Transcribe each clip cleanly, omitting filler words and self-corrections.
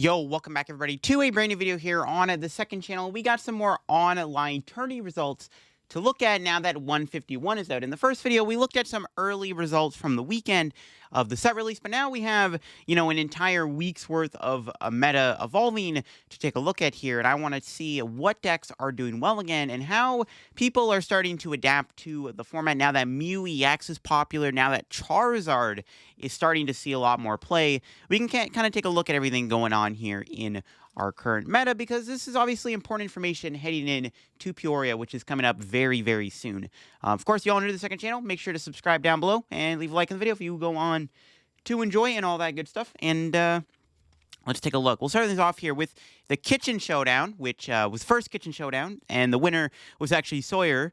Yo, welcome back everybody to a brand new video here on the second channel. We got some more online tourney results to look at now that 151 is out. In the first video, we looked at some early results from the weekend of the set release, but now we have, an entire week's worth of a meta evolving to take a look at here, and I want to see what decks are doing well again and how people are starting to adapt to the format now that Mew EX is popular, now that Charizard is starting to see a lot more play. We can kind of take a look at everything going on here in our current meta, because this is obviously important information heading in to Peoria, which is coming up very, very soon. Of course, you all new to the second channel, make sure to subscribe down below and leave a like in the video if you go on to enjoy and all that good stuff. And let's take a look. We'll start this off here with the Kitchen Showdown, which was first Kitchen Showdown, and the winner was actually Sawyer,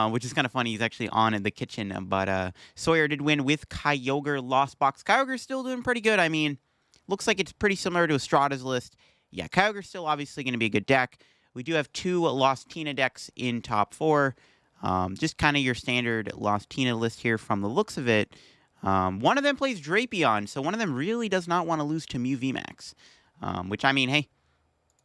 which is kind of funny. He's actually on in the kitchen, but Sawyer did win with Kyogre Lost Box. Kyogre's still doing pretty good. I mean, looks like it's pretty similar to Estrada's list. Yeah, Kyogre's still obviously going to be a good deck. We do have two Lost Tina decks in top four. Just kind of your standard Lost Tina list here from the looks of it. One of them plays Drapion, so one of them really does not want to lose to Mew VMAX. Which, I mean, hey,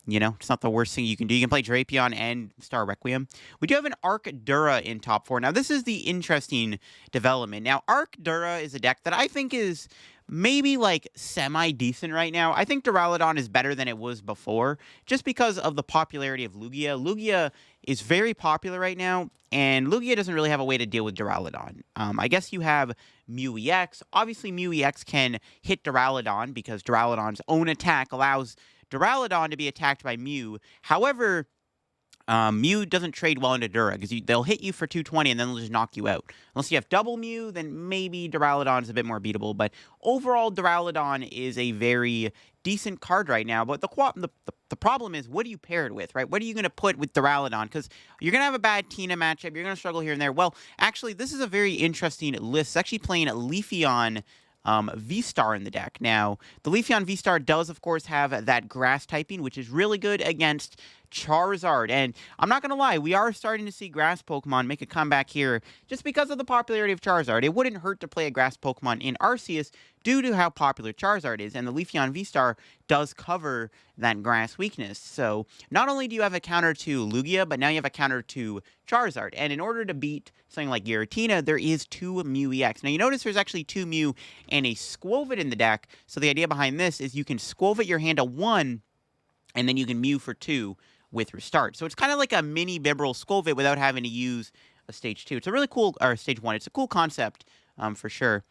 it's not the worst thing you can do. You can play Drapion and Star Requiem. We do have an Arcdura in top four. Now, this is the interesting development. Now, Arcdura is a deck that I think is maybe like semi-decent right now. I think Duraludon is better than it was before, just because of the popularity of Lugia. Lugia is very popular right now, and Lugia doesn't really have a way to deal with Duraludon. I guess you have Mew EX. Obviously, Mew EX can hit Duraludon because Duraludon's own attack allows Duraludon to be attacked by Mew. However, Mew doesn't trade well into Dura, because they'll hit you for 220 and then they'll just knock you out. Unless you have double Mew, then maybe Duraludon is a bit more beatable. But overall, Duraludon is a very decent card right now. But the problem is, what do you pair it with, right? What are you going to put with Duraludon? Because you're going to have a bad Tina matchup. You're going to struggle here and there. Well, actually, this is a very interesting list. It's actually playing Leafeon V-Star in the deck. Now, the Leafeon V-Star does, of course, have that grass typing, which is really good against Charizard. And I'm not going to lie, we are starting to see grass Pokemon make a comeback here just because of the popularity of Charizard. It wouldn't hurt to play a grass Pokemon in Arceus due to how popular Charizard is, and the Leafeon V-Star does cover that grass weakness. So not only do you have a counter to Lugia, but now you have a counter to Charizard. And in order to beat something like Giratina, there is two Mew EX. Now you notice there's actually two Mew and a Squovit in the deck. So the idea behind this is you can Squovit your hand to 1, and then you can Mew for 2 with Restart. So it's kind of like a mini Bibarel Squovit without having to use a stage 2. It's a really cool, or stage 1. It's a cool concept for sure.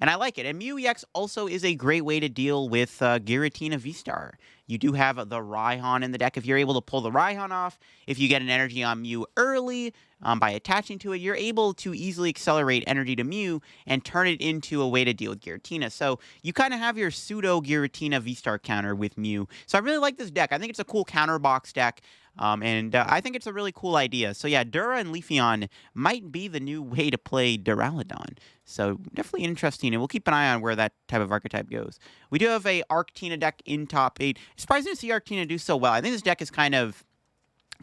And I like it. And Mew EX also is a great way to deal with Giratina V-Star. You do have the Raihan in the deck. If you're able to pull the Raihan off, if you get an energy on Mew early by attaching to it, you're able to easily accelerate energy to Mew and turn it into a way to deal with Giratina. So you kind of have your pseudo Giratina V-Star counter with Mew. So I really like this deck. I think it's a cool counter box deck. And I think it's a really cool idea. So yeah, Dura and Leafeon might be the new way to play Duraludon. So definitely interesting, and we'll keep an eye on where that type of archetype goes. We do have a Arctina deck in top 8. Surprising to see Arctina do so well. I think this deck is kind of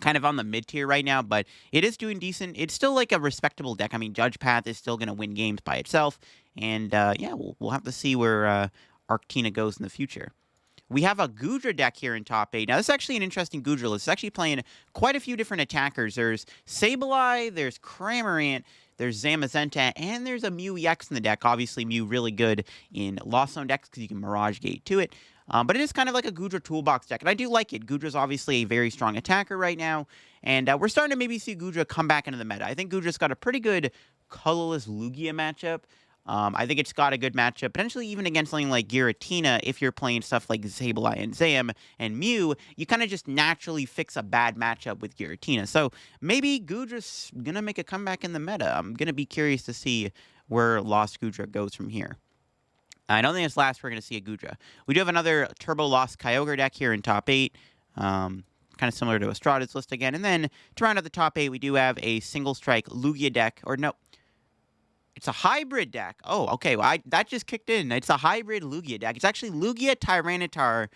on the mid tier right now, but it is doing decent. It's still like a respectable deck. I mean, Judge Path is still going to win games by itself, and yeah, we'll have to see where Arctina goes in the future. We have a Goodra deck here in top 8. Now, this is actually an interesting Goodra list. It's actually playing quite a few different attackers. There's Sableye, there's Cramorant, there's Zamazenta, and there's a Mew EX in the deck. Obviously, Mew really good in Lost Zone decks because you can Mirage Gate to it. But it is kind of like a Goodra toolbox deck, and I do like it. Goodra's obviously a very strong attacker right now, and we're starting to maybe see Goodra come back into the meta. I think Goodra's got a pretty good colorless Lugia matchup. I think it's got a good matchup, potentially even against something like Giratina. If you're playing stuff like Sableye and Zam and Mew, you kind of just naturally fix a bad matchup with Giratina. So maybe Goodra's going to make a comeback in the meta. I'm going to be curious to see where Lost Goodra goes from here. I don't think it's last we're going to see a Goodra. We do have another Turbo Lost Kyogre deck here in top 8. Kind of similar to Estrada's list again. And then to round out the top 8, we do have a Single Strike Lugia deck. Or no, it's a hybrid deck. Oh, okay. Well, that just kicked in. It's a hybrid Lugia deck. It's actually Lugia Tyranitar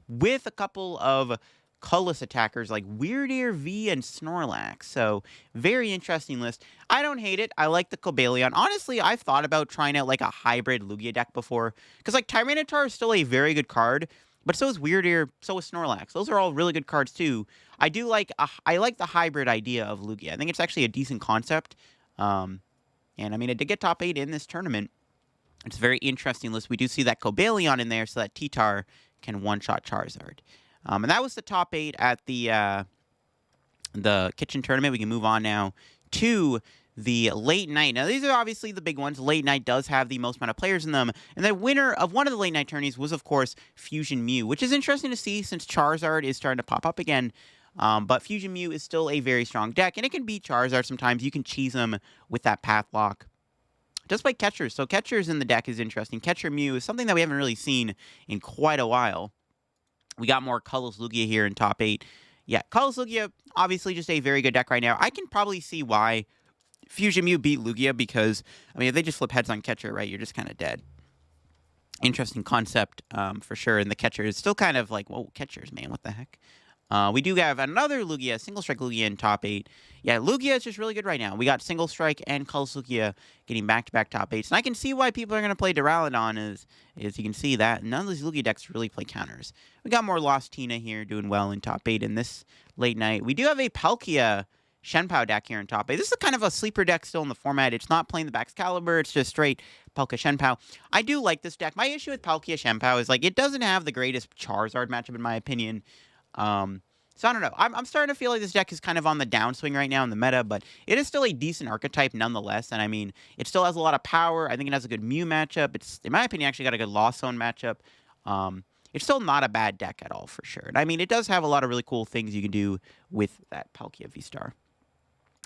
with a couple of colorless attackers like Weirdear V and Snorlax. So, very interesting list. I don't hate it. I like the Cobalion. Honestly, I've thought about trying out like a hybrid Lugia deck before. Because like Tyranitar is still a very good card, but so is Weirdear, so is Snorlax. Those are all really good cards too. I like the hybrid idea of Lugia. I think it's actually a decent concept. And I mean, it did get top 8 in this tournament. It's a very interesting list. We do see that Cobalion in there so that T-Tar can one-shot Charizard. And that was the top 8 at the kitchen tournament. We can move on now to the late night. Now, these are obviously the big ones. Late night does have the most amount of players in them. And the winner of one of the late night tourneys was, of course, Fusion Mew, which is interesting to see since Charizard is starting to pop up again. But Fusion Mew is still a very strong deck, and it can beat Charizard sometimes. You can cheese them with that Path Lock. Just like Catchers. So Catchers in the deck is interesting. Catcher Mew is something that we haven't really seen in quite a while. We got more Colorless Lugia here in top 8. Yeah, Colorless Lugia, obviously just a very good deck right now. I can probably see why Fusion Mew beat Lugia because, I mean, if they just flip heads on Catcher, right, you're just kind of dead. Interesting concept for sure. And the Catcher is still kind of like, whoa, Catchers, man, what the heck? We do have another Lugia, Single Strike Lugia in top 8. Yeah, Lugia is just really good right now. We got Single Strike and Colorless Lugia getting back-to-back top 8s. And I can see why people are going to play Duraludon, as you can see that. None of these Lugia decks really play counters. We got more Lost Tina here doing well in top 8 in this late night. We do have a Palkia Shenpao deck here in top 8. This is kind of a sleeper deck still in the format. It's not playing the Baxcalibur. It's just straight Palkia Shenpao. I do like this deck. My issue with Palkia Shenpao is, like, it doesn't have the greatest Charizard matchup, in my opinion. So I don't know. I'm starting to feel like this deck is kind of on the downswing right now in the meta, but it is still a decent archetype nonetheless. And I mean, it still has a lot of power. I think it has a good Mew matchup. It's, in my opinion, actually got a good Lost Zone matchup. It's still not a bad deck at all, for sure. And I mean, it does have a lot of really cool things you can do with that Palkia V-Star.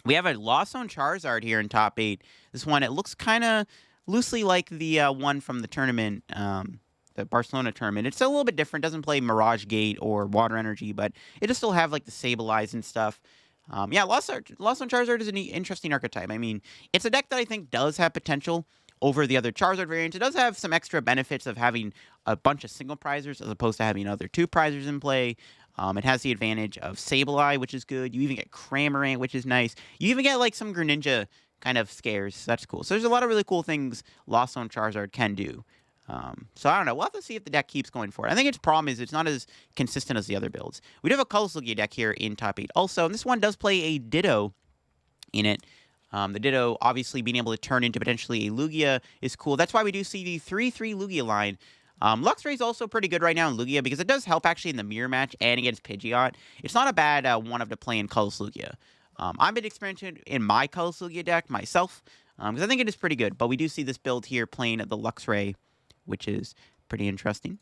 We have a Lost Zone Charizard here in top 8. This one, it looks kind of loosely like the one from the tournament, the Barcelona tournament. It's still a little bit different. It doesn't play Mirage Gate or Water Energy, but it does still have like the Sableye and stuff. Yeah, Lost Zone Charizard is an interesting archetype. I mean, it's a deck that I think does have potential over the other Charizard variants. It does have some extra benefits of having a bunch of single prizers as opposed to having other 2 prizers in play. It has the advantage of Sableye, which is good. You even get Cramorant, which is nice. You even get like some Greninja kind of scares. So that's cool. So there's a lot of really cool things Lost Zone Charizard can do. So I don't know. We'll have to see if the deck keeps going forward. I think its problem is it's not as consistent as the other builds. We do have a Colorless Lugia deck here in top 8 also, and this one does play a Ditto in it. The Ditto, obviously, being able to turn into potentially a Lugia is cool. That's why we do see the 3-3 Lugia line. Luxray is also pretty good right now in Lugia because it does help actually in the mirror match and against Pidgeot. It's not a bad one-up to play in Colorless Lugia. I've been experimenting in my Colorless Lugia deck myself because I think it is pretty good. But we do see this build here playing the Luxray, which is pretty interesting.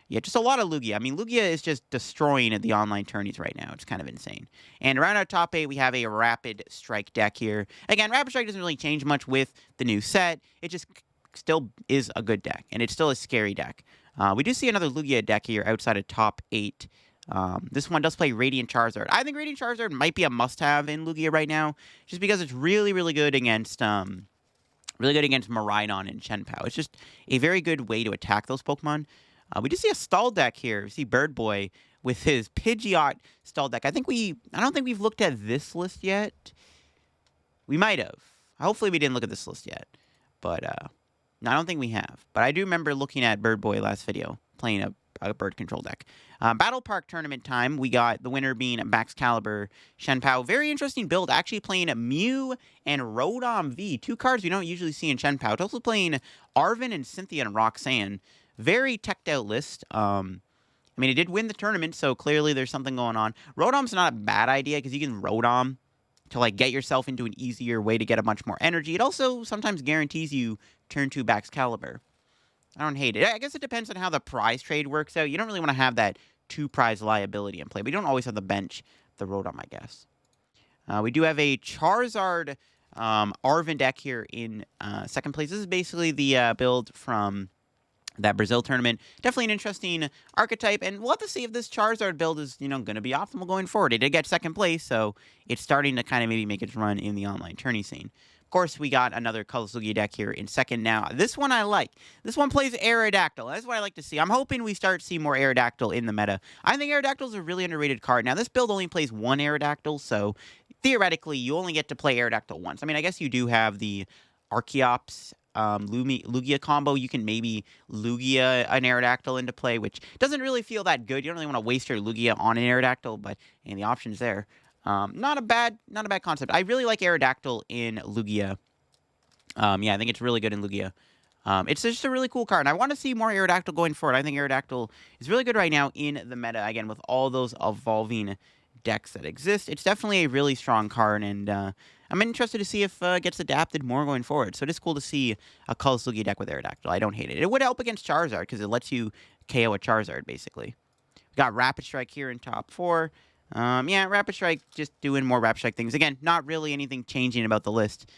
Yeah, just a lot of Lugia. I mean, Lugia is just destroying at the online tourneys right now. It's kind of insane. And around our top 8, we have a Rapid Strike deck here. Again, Rapid Strike doesn't really change much with the new set. It just still is a good deck, and it's still a scary deck. We do see another Lugia deck here outside of top 8. This one does play Radiant Charizard. I think Radiant Charizard might be a must-have in Lugia right now, just because it's really, really good against... Really good against Miraidon and Shenpao. It's just a very good way to attack those Pokemon. We just see a stall deck here. We see Bird Boy with his Pidgeot stall deck. I don't think we've looked at this list yet. We might have. Hopefully we didn't look at this list yet. But no, I don't think we have. But I do remember looking at Bird Boy last video, playing a bird control deck. Battle Park tournament time, we got the winner being Baxcalibur Shenpao. Very interesting build, actually playing Mew and Rotom V, 2 cards we don't usually see in Shenpao. It's also playing Arven and Cynthia and Roxanne. Very teched out list. I mean, it did win the tournament, so clearly there's something going on. Rotom's not a bad idea, because you can Rotom to like get yourself into an easier way to get a bunch more energy. It also sometimes guarantees you turn 2 Baxcalibur. I don't hate it. I guess it depends on how the prize trade works out. You don't really want to have that 2 prize liability in play. But you don't always have the bench the Rotom, I guess. We do have a Charizard Arven deck here in second place. This is basically the build from that Brazil tournament. Definitely an interesting archetype. And we'll have to see if this Charizard build is, going to be optimal going forward. It did get second place, so it's starting to kind of maybe make its run in the online tourney scene. course, we got another Colorless Lugia deck here in second. Now, this one I like. This one plays Aerodactyl. That's what I like to see. I'm hoping we start seeing more Aerodactyl in the meta. I think Aerodactyl is a really underrated card. Now, this build only plays one Aerodactyl, so theoretically, you only get to play Aerodactyl once. I mean, I guess you do have the Archeops Lugia combo. You can maybe Lugia an Aerodactyl into play, which doesn't really feel that good. You don't really want to waste your Lugia on an Aerodactyl, but the option's there. Not a bad concept. I really like Aerodactyl in Lugia. Yeah, I think it's really good in Lugia. It's just a really cool card, and I want to see more Aerodactyl going forward. I think Aerodactyl is really good right now in the meta, again, with all those evolving decks that exist. It's definitely a really strong card, and I'm interested to see if it gets adapted more going forward. So it is cool to see a Colorless Lugia deck with Aerodactyl. I don't hate it. It would help against Charizard, because it lets you KO a Charizard, basically. We got Rapid Strike here in top 4. Yeah, Rapid Strike, just doing more Rapid Strike things. Again, not really anything changing about the list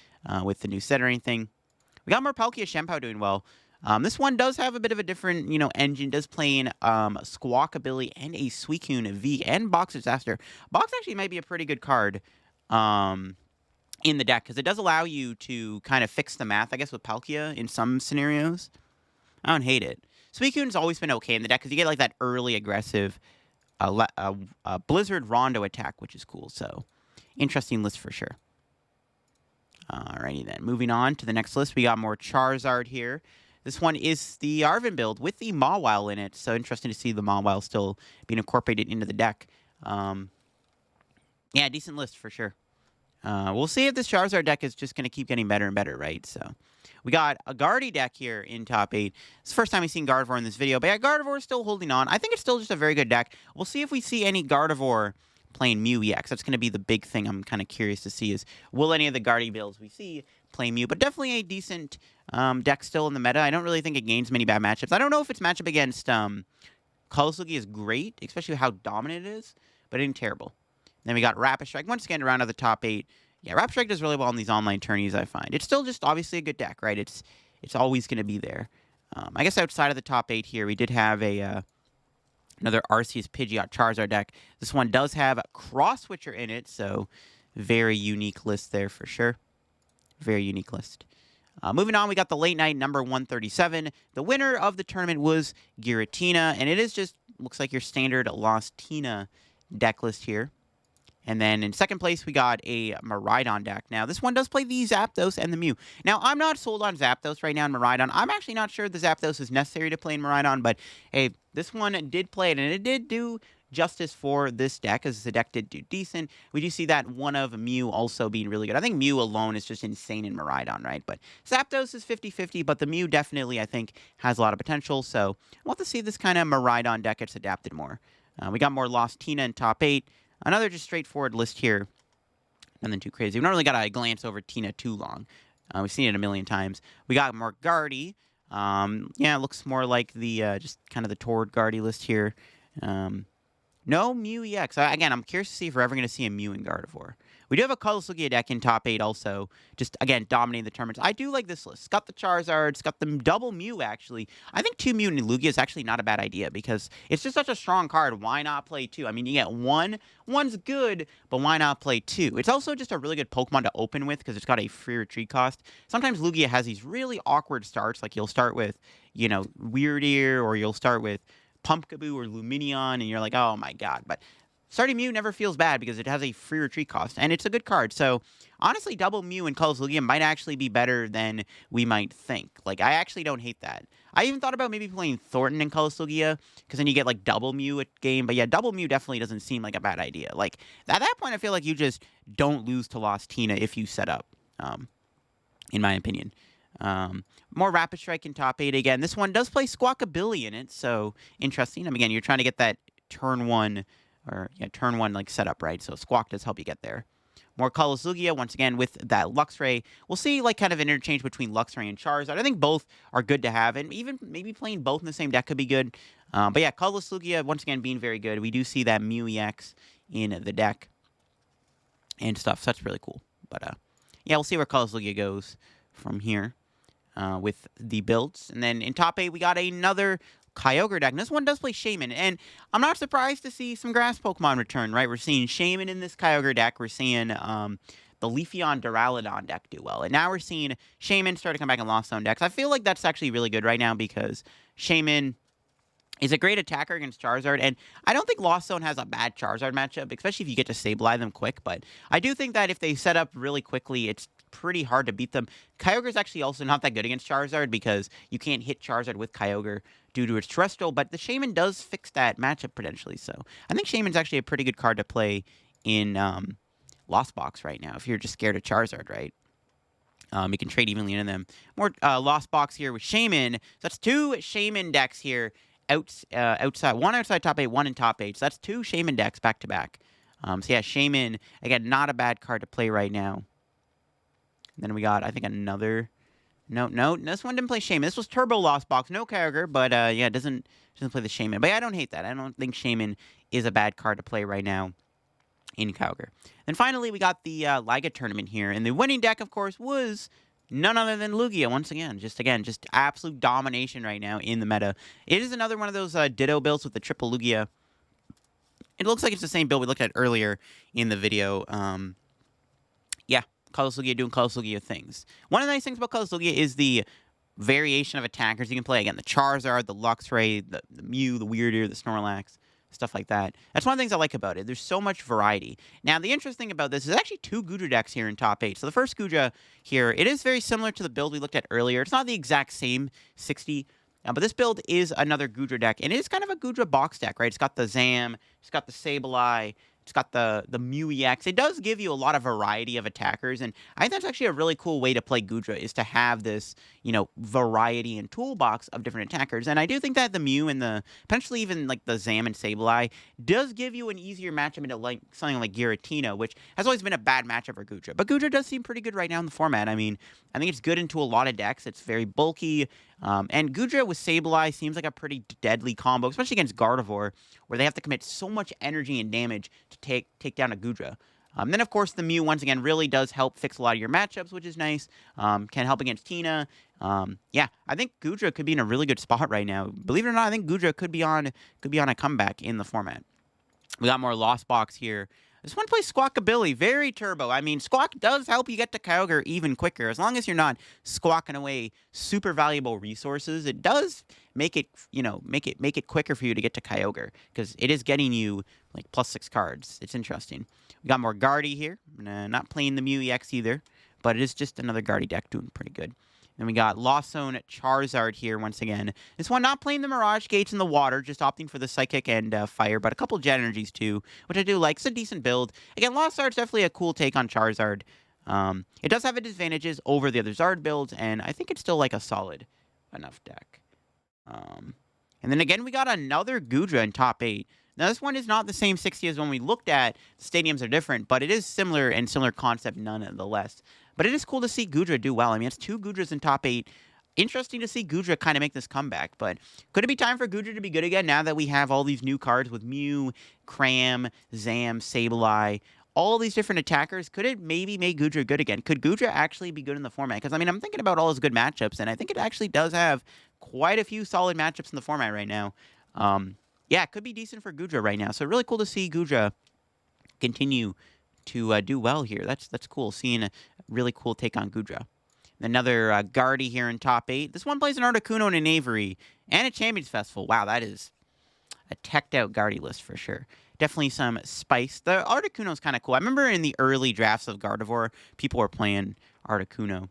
with the new set or anything. We got more Palkia Shenpao doing well. This one does have a bit of a different, engine. Does play in Squawkabilly and a Suicune V and Box Disaster. Box actually might be a pretty good card in the deck, because it does allow you to kind of fix the math, I guess, with Palkia in some scenarios. I don't hate it. Suicune's always been okay in the deck, because you get like that early aggressive Blizzard Rondo attack, which is cool. So, interesting list for sure. Alrighty then. Moving on to the next list, we got more Charizard here. This one is the Arven build with the Mawile in it. So, interesting to see the Mawile still being incorporated into the deck. Yeah, decent list for sure. We'll see if this Charizard deck is just going to keep getting better and better, right? So, we got a Gardy deck here in top 8. It's the first time we've seen Gardevoir in this video, but yeah, Gardevoir is still holding on. I think it's still just a very good deck. We'll see if we see any Gardevoir playing Mew EX. That's going to be the big thing I'm kind of curious to see is, will any of the Gardy builds we see play Mew? But definitely a decent deck still in the meta. I don't really think it gains many bad matchups. I don't know if its matchup against Colorless Lugia is great, especially how dominant it is, but it ain't terrible. Then we got Rapid Strike. Once again, around to the top 8. Yeah, Rapid Strike does really well in these online tourneys, I find. It's still just obviously a good deck, right? It's always going to be there. I guess outside of the top 8 here, we did have another Arceus Pidgeot Charizard deck. This one does have Cross Switcher in it, so very unique list there for sure. Very unique list. Moving on, we got the late night number 137. The winner of the tournament was Giratina, and it is just, looks like your standard Lost Tina deck list here. And then in second place, we got a Miraidon deck. Now, this one does play the Zapdos and the Mew. Now, I'm not sold on Zapdos right now in Miraidon. I'm actually not sure the Zapdos is necessary to play in Miraidon, but hey, this one did play it, and it did do justice for this deck, as the deck did do decent. We do see that one of Mew also being really good. I think Mew alone is just insane in Miraidon, right? But Zapdos is 50-50, but the Mew definitely, I think, has a lot of potential. So, I want to see this kind of Miraidon deck gets adapted more. We got more Lost Tina in top 8. Another just straightforward list here. Nothing too crazy. We don't really got to glance over Tina too long. We've seen it a million times. We got more Gardy. Yeah, it looks more like the just kind of the Tord Gardy list here. No Mew EX. Again, I'm curious to see if we're ever going to see a Mew in Gardevoir. We do have a Colorless Lugia deck in top 8 also, just, again, dominating the tournaments. I do like this list. It's got the Charizard. It's got the double Mew, actually. I think 2 Mew in Lugia is actually not a bad idea, because it's just such a strong card. Why not play 2? I mean, you get 1. 1's good, but why not play 2? It's also just a really good Pokemon to open with, because it's got a free retreat cost. Sometimes Lugia has these really awkward starts. Like, you'll start with, Weird Ear, or you'll start with Pumpkaboo or Luminion, and you're like, oh my god. But starting Mew never feels bad because it has a free retreat cost, and it's a good card. So, honestly, double Mew in Colorless Lugia might actually be better than we might think. Like, I actually don't hate that. I even thought about maybe playing Thornton in Colorless Lugia, because then you get, like, double Mew at game. But yeah, double Mew definitely doesn't seem like a bad idea. Like, at that point, I feel like you just don't lose to Lost Tina if you set up, in my opinion. More Rapid Strike in top 8 again. This one does play Squawkabilly in it, so interesting. Again, you're trying to get that turn 1, like, setup, right? So Squawk does help you get there. More Colorless Lugia, once again, with that Luxray. We'll see, like, kind of an interchange between Luxray and Charizard. I think both are good to have, and even maybe playing both in the same deck could be good. But yeah, Colorless Lugia, once again, being very good. We do see that Mew EX in the deck and stuff, so that's really cool. But yeah, we'll see where Colorless Lugia goes from here. With the builds. And then in top 8, we got another Kyogre deck. And this one does play Shaman. And I'm not surprised to see some grass Pokemon return, right? We're seeing Shaman in this Kyogre deck. We're seeing the the Leafeon Duraludon deck do well. And now we're seeing Shaman start to come back in Lost Zone decks. I feel like that's actually really good right now because Shaman is a great attacker against Charizard, and I don't think Lost Zone has a bad Charizard matchup, especially if you get to stabilize them quick, but I do think that if they set up really quickly, it's pretty hard to beat them. Kyogre is actually also not that good against Charizard because you can't hit Charizard with Kyogre due to its terrestrial, but the Shaman does fix that matchup potentially, so I think Shaman's actually a pretty good card to play in Lost Box right now if you're just scared of Charizard, right? You can trade evenly into them. More Lost Box here with Shaman. So that's 2 Shaman decks here. Outside, one outside top 8, one in top 8. So that's 2 Shaman decks back to back. So yeah, Shaman, again, not a bad card to play right now. Then we got, I think, another. No, this one didn't play Shaman. This was Turbo Lost Box, no Kyogre, but yeah, it doesn't play the Shaman. But yeah, I don't hate that. I don't think Shaman is a bad card to play right now in Kyogre. Then finally, we got the Liga tournament here, and the winning deck, of course, was none other than Lugia, once again. Just absolute domination right now in the meta. It is another one of those Ditto builds with the triple Lugia. It looks like it's the same build we looked at earlier in the video. Yeah, Colorless Lugia doing Colorless Lugia things. One of the nice things about Colorless Lugia is the variation of attackers you can play. Again, the Charizard, the Luxray, the Mew, the Weirder, the Snorlax, stuff like that. That's one of the things I like about it. There's so much variety. Now, the interesting thing about this is actually 2 Goodra decks here in top 8. So the first Goodra here, it is very similar to the build we looked at earlier. It's not the exact same 60, but this build is another Goodra deck, and it is kind of a Goodra box deck, right? It's got the Zam, it's got the Sableye, it's got the Mew EX. It does give you a lot of variety of attackers, and I think that's actually a really cool way to play Goodra, is to have this, variety and toolbox of different attackers. And I do think that the Mew and the, potentially even like the Zam and Sableye, does give you an easier matchup into like something like Giratina, which has always been a bad matchup for Goodra. But Goodra does seem pretty good right now in the format. I mean, I think it's good into a lot of decks. It's very bulky. And Goodra with Sableye seems like a pretty deadly combo, especially against Gardevoir, where they have to commit so much energy and damage to take down a Goodra. Then, of course, the Mew, once again, really does help fix a lot of your matchups, which is nice. Can help against Tina. Yeah, I think Goodra could be in a really good spot right now. Believe it or not, I think Goodra could be on a comeback in the format. We got more Lost Box here. This one plays Squawkabilly, very turbo. I mean, Squawk does help you get to Kyogre even quicker. As long as you're not squawking away super valuable resources, it does make it, make it quicker for you to get to Kyogre, because it is getting you like +6 cards. It's interesting. We got more Guardy here. Not playing the Mew EX either, but it is just another Guardy deck doing pretty good. Then we got Lost Zone Charizard here once again. This one not playing the Mirage Gates in the water, just opting for the Psychic and Fire, but a couple Jet Energies too, which I do like. It's a decent build. Again, Lost Zard's definitely a cool take on Charizard. It does have its advantages over the other Zard builds, and I think it's still like a solid enough deck. And then again, we got another Goodra in top 8. Now, this one is not the same 60 as when we looked at. The stadiums are different, but it is similar and similar concept nonetheless. But it is cool to see Goodra do well. I mean, it's 2 Goodras in top 8. Interesting to see Goodra kind of make this comeback. But could it be time for Goodra to be good again now that we have all these new cards with Mew, Cram, Zam, Sableye, all these different attackers? Could it maybe make Goodra good again? Could Goodra actually be good in the format? Because, I mean, I'm thinking about all his good matchups, and I think it actually does have quite a few solid matchups in the format right now. Yeah, it could be decent for Goodra right now. So really cool to see Goodra continue to do well here. That's cool, seeing a really cool take on Goodra. Another Guardy here in top 8. This one plays an Articuno and an Avery, and a Champions Festival. Wow, that is a teched out Guardy list for sure. Definitely some spice. The Articuno is kind of cool. I remember in the early drafts of Gardevoir, people were playing Articuno.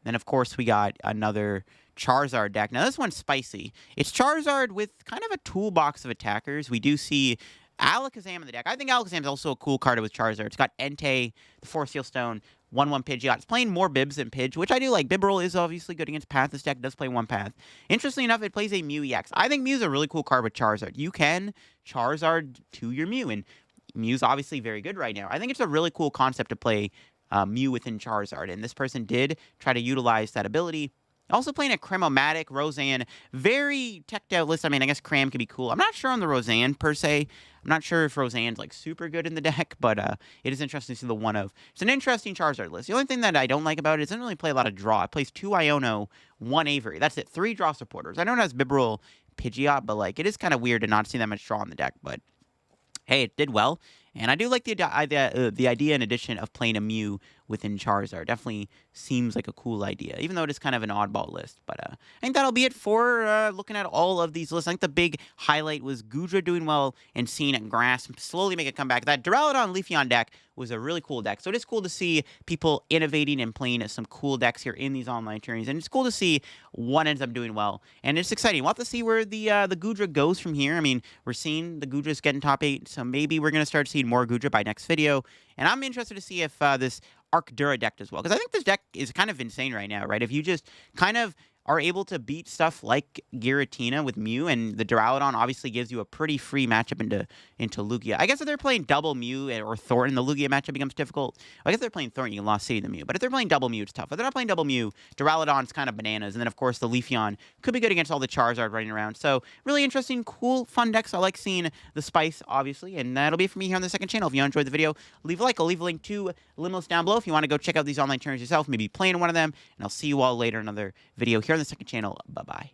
Then, of course, we got another Charizard deck. Now, this one's spicy. It's Charizard with kind of a toolbox of attackers. We do see Alakazam in the deck. I think Alakazam is also a cool card with Charizard. It's got Entei, the Force Seal Stone, 1/1 Pidgeot. It's playing more Bibs than Pidge, which I do like. Bibroll is obviously good against Path. This deck does play one Path. Interestingly enough, it plays a Mew EX. I think Mew's a really cool card with Charizard. You can Charizard to your Mew, and Mew's obviously very good right now. I think it's a really cool concept to play Mew within Charizard, and this person did try to utilize that ability. Also playing a Cremomatic, Roseanne, very teched out list. I mean, I guess Cram could be cool. I'm not sure on the Roseanne, per se. I'm not sure if Roseanne's, like, super good in the deck, but it is interesting to see the one of. It's an interesting Charizard list. The only thing that I don't like about it is it doesn't really play a lot of draw. It plays 2 Iono, 1 Avery. That's it. 3 draw supporters. I know it has Bibroll, Pidgeot, but, like, it is kind of weird to not see that much draw in the deck, but hey, it did well. And I do like the idea and addition of playing a Mew within Charizard. Definitely seems like a cool idea, even though it is kind of an oddball list. But I think that'll be it for looking at all of these lists. I think the big highlight was Gudra doing well and seeing Grass slowly make a comeback. That Duraludon Leafeon deck was a really cool deck. So it is cool to see people innovating and playing some cool decks here in these online tourneys. And it's cool to see one ends up doing well. And it's exciting. We'll have to see where the Gudra goes from here. I mean, we're seeing the Gudras getting top 8, so maybe we're going to start seeing more Gudra by next video. And I'm interested to see if this Arcdura deck does well, because I think this deck is kind of insane right now, right? If you just kind of are able to beat stuff like Giratina with Mew, and the Duraludon obviously gives you a pretty free matchup into Lugia. I guess if they're playing double Mew or Thornton, the Lugia matchup becomes difficult. I guess if they're playing Thornton, you can Lost City the Mew. But if they're playing double Mew, it's tough. If they're not playing double Mew, Duraludon's kind of bananas. And then, of course, the Leafeon could be good against all the Charizard running around. So, really interesting, cool, fun decks. I like seeing the spice, obviously. And that'll be it for me here on the second channel. If you enjoyed the video, leave a like. I'll leave a link to Limos down below if you want to go check out these online tournaments yourself, maybe playing one of them. And I'll see you all later in another video here on the second channel. Bye-bye.